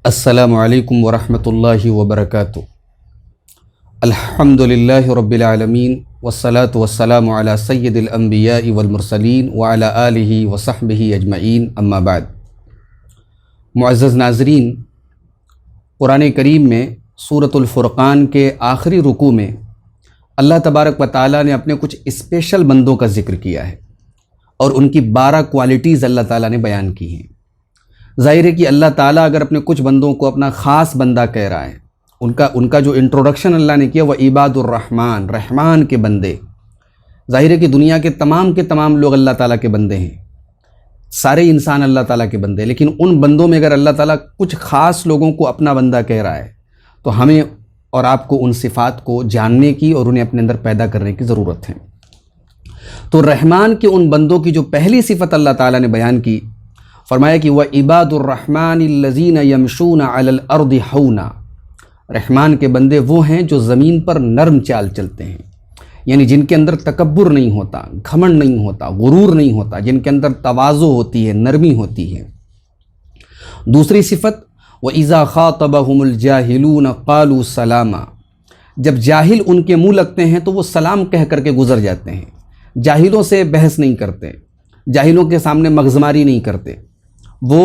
السلام علیکم ورحمۃ اللہ وبرکاتہ۔ الحمدللہ رب العالمین والصلاة والسلام علی سید الانبیاء والمرسلین وعلی آلہ وصحبہ اجمعین، اما بعد۔ معزز ناظرین، قرآن کریم میں سورۃ الفرقان کے آخری رکوع میں اللہ تبارک و تعالیٰ نے اپنے کچھ اسپیشل بندوں کا ذکر کیا ہے اور ان کی 12 کوالٹیز اللہ تعالیٰ نے بیان کی ہیں۔ ظاہر ہے کہ اللہ تعالیٰ اگر اپنے کچھ بندوں کو اپنا خاص بندہ کہہ رہا ہے، ان کا جو انٹروڈکشن اللہ نے کیا وہ عباد الرحمن، رحمان کے بندے۔ ظاہر ہے کہ دنیا کے تمام لوگ اللہ تعالیٰ کے بندے ہیں، سارے انسان اللہ تعالیٰ کے بندے، لیکن ان بندوں میں اگر اللہ تعالیٰ کچھ خاص لوگوں کو اپنا بندہ کہہ رہا ہے تو ہمیں اور آپ کو ان صفات کو جاننے کی اور انہیں اپنے اندر پیدا کرنے کی ضرورت ہے۔ تو رحمان کے ان بندوں کی جو پہلی صفت اللہ تعالیٰ نے بیان کی، فرمایا کہ وَعِبَادُ الرَّحْمَٰنِ الَّذِينَ يَمْشُونَ عَلَى الْأَرْضِ حَوْنًا۔ رحمان کے بندے وہ ہیں جو زمین پر نرم چال چلتے ہیں، یعنی جن کے اندر تکبر نہیں ہوتا، گھمنڈ نہیں ہوتا، غرور نہیں ہوتا، جن کے اندر تواضع ہوتی ہے، نرمی ہوتی ہے۔ دوسری صفت وَإِذَا خَاطَبَهُمُ الْجَاهِلُونَ قَالُوا سَلَامًا۔ جب جاہل ان کے منہ لگتے ہیں تو وہ سلام کہہ کر کے گزر جاتے ہیں، جاہلوں سے بحث نہیں کرتے، جاہلوں کے سامنے مغزماری نہیں کرتے۔ وہ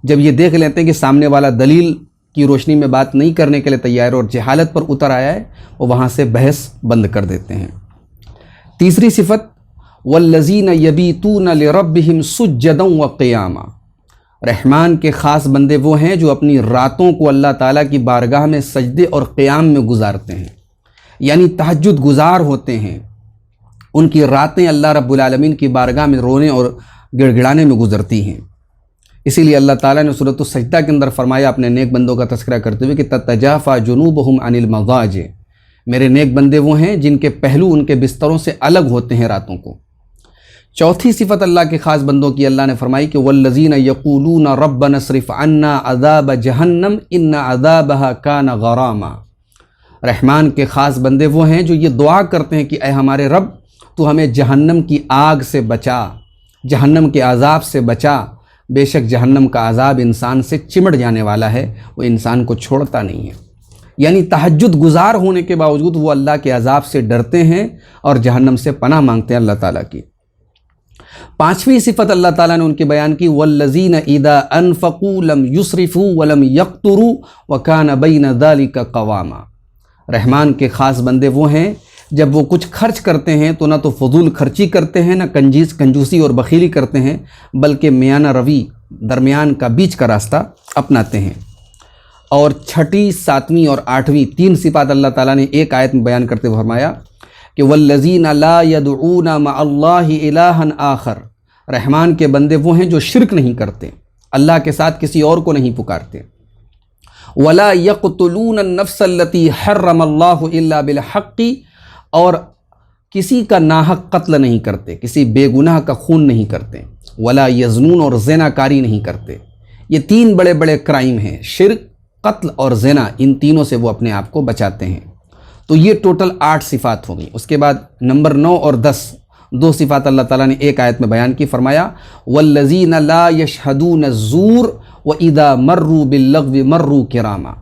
جب یہ دیکھ لیتے ہیں کہ سامنے والا دلیل کی روشنی میں بات نہیں کرنے کے لیے تیار اور جہالت پر اتر آیا ہے، وہ وہاں سے بحث بند کر دیتے ہیں۔ تیسری صفت وَالَّذِينَ يَبِيتُونَ لِرَبِّهِمْ سُجَّدًا وَقِيَامًا۔ رحمان کے خاص بندے وہ ہیں جو اپنی راتوں کو اللہ تعالیٰ کی بارگاہ میں سجدے اور قیام میں گزارتے ہیں، یعنی تہجد گزار ہوتے ہیں۔ ان کی راتیں اللہ رب العالمین کی بارگاہ میں رونے اور گڑ گڑانے میں گزرتی ہیں۔ اسی لیے اللہ تعالیٰ نے سورۃ السجدہ کے اندر فرمایا اپنے نیک بندوں کا تذکرہ کرتے ہوئے کہ تتجافی جنوبہم عن المضاجع۔ میرے نیک بندے وہ ہیں جن کے پہلو ان کے بستروں سے الگ ہوتے ہیں راتوں کو۔ چوتھی صفت اللہ کے خاص بندوں کی اللہ نے فرمائی کہ والذین یقولون ربنا اصرف عنا عذاب جہنم ان عذابها کان غراما۔ رحمان کے خاص بندے وہ ہیں جو یہ دعا کرتے ہیں کہ اے ہمارے رب تو ہمیں جہنم کی آگ سے بچا، جہنم کے عذاب سے بچا۔ بے شک جہنم کا عذاب انسان سے چمٹ جانے والا ہے، وہ انسان کو چھوڑتا نہیں ہے۔ یعنی تہجد گزار ہونے کے باوجود وہ اللہ کے عذاب سے ڈرتے ہیں اور جہنم سے پناہ مانگتے ہیں اللہ تعالیٰ کی۔ پانچویں صفت اللہ تعالیٰ نے ان کی بیان کی والذین اذا انفقوا لم یسرفوا ولم یقتروا وکان بین ذلک قواما۔ رحمان کے خاص بندے وہ ہیں جب وہ کچھ خرچ کرتے ہیں تو نہ تو فضول خرچی کرتے ہیں، نہ کنجوسی اور بخیلی کرتے ہیں، بلکہ میانہ روی، درمیان کا بیچ کا راستہ اپناتے ہیں۔ اور چھٹی، ساتویں اور آٹھویں تین صفات اللہ تعالیٰ نے ایک آیت میں بیان کرتے ہوئے فرمایا کہ والذین لا یدعون مع اللہ الہا آخر۔ رحمان کے بندے وہ ہیں جو شرک نہیں کرتے، اللہ کے ساتھ کسی اور کو نہیں پکارتے۔ ولا یقتلون النفس التی حرم اللہ الا بالحق، اور کسی کا ناحق قتل نہیں کرتے، کسی بے گناہ کا خون نہیں کرتے۔ ولا یزنون، اور زنا کاری نہیں کرتے۔ یہ تین بڑے بڑے کرائم ہیں، شرک، قتل اور زنا، ان تینوں سے وہ اپنے آپ کو بچاتے ہیں۔ تو یہ ٹوٹل 8 صفات ہو گئی۔ اس کے بعد نمبر 9 اور 10 دو صفات اللہ تعالیٰ نے ایک آیت میں بیان کی، فرمایا والذین لا یشہدون الزور واذا مروا باللغو مروا کراما۔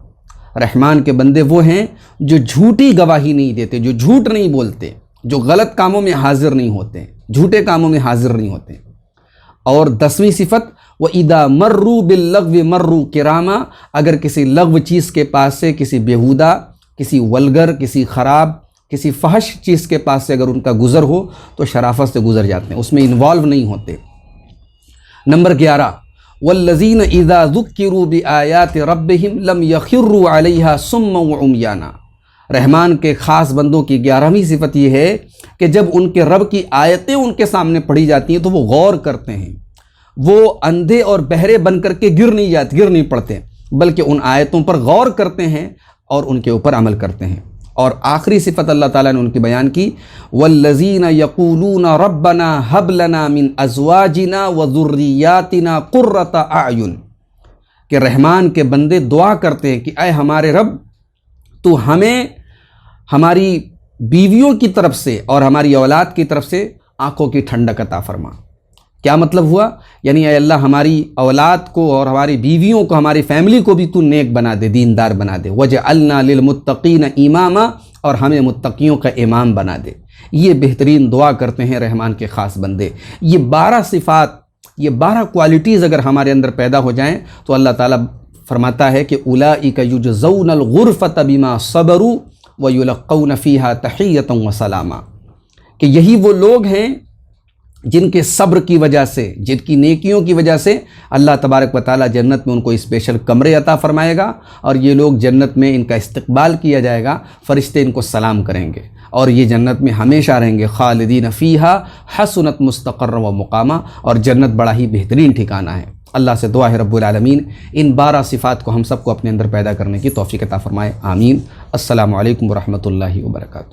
رحمان کے بندے وہ ہیں جو جھوٹی گواہی نہیں دیتے، جو جھوٹ نہیں بولتے، جو غلط کاموں میں حاضر نہیں ہوتے، جھوٹے کاموں میں حاضر نہیں ہوتے۔ اور 10ویں صفت وَإِذَا مَرُّوا بِاللَّغْوِ مَرُّوا كِرَامًا۔ اگر کسی لغو چیز کے پاس سے، کسی بیہودہ، کسی ولگر، کسی خراب، کسی فحش چیز کے پاس سے اگر ان کا گزر ہو تو شرافت سے گزر جاتے ہیں، اس میں انوالو نہیں ہوتے۔ نمبر 11 والذین اذا ذکروا بآیات ربہم لم یخروا علیہا صما وعمیانا۔ رحمان کے خاص بندوں کی 11ویں صفت یہ ہے کہ جب ان کے رب کی آیتیں ان کے سامنے پڑھی جاتی ہیں تو وہ غور کرتے ہیں، وہ اندھے اور بہرے بن کر کے گر نہیں پڑتے، بلکہ ان آیتوں پر غور کرتے ہیں اور ان کے اوپر عمل کرتے ہیں۔ اور آخری صفت اللہ تعالیٰ نے ان کی بیان کی والذین یقولون ربنا ہب لنا من ازواجنا وذریاتنا قرۃ اعین، کہ رحمان کے بندے دعا کرتے ہیں کہ اے ہمارے رب تو ہمیں ہماری بیویوں کی طرف سے اور ہماری اولاد کی طرف سے آنکھوں کی ٹھنڈک عطا فرما۔ کیا مطلب ہوا؟ یعنی اے اللہ ہماری اولاد کو اور ہماری بیویوں کو، ہماری فیملی کو بھی تو نیک بنا دے، دیندار بنا دے. وَجْعَلْنَا لِلْمُتَّقِينَ إِمَامًا، اور ہمیں متقیوں کا امام بنا دے. یہ بہترین دعا کرتے ہیں رحمان کے خاص بندے. یہ 12 صفات، یہ 12 کوالٹیز اگر ہمارے اندر پیدا ہو جائیں تو اللہ تعالیٰ فرماتا ہے کہ اولئک یجزون الغرفۃ بما صبروا ویلقون فیہا تحیۃ وسلاما، کہ یہی وہ لوگ ہیں جن کے صبر کی وجہ سے، جن کی نیکیوں کی وجہ سے اللہ تبارک و تعالیٰ جنت میں ان کو اسپیشل کمرے عطا فرمائے گا، اور یہ لوگ جنت میں ان کا استقبال کیا جائے گا، فرشتے ان کو سلام کریں گے، اور یہ جنت میں ہمیشہ رہیں گے. خالدین فیہا حسنت مستقرا و مقاما، اور جنت بڑا ہی بہترین ٹھکانہ ہے. اللہ سے دعا ہے رب العالمین ان 12 صفات کو ہم سب کو اپنے اندر پیدا کرنے کی توفیق عطا فرمائے. آمین. السلام علیکم ورحمۃ اللہ وبرکاتہ.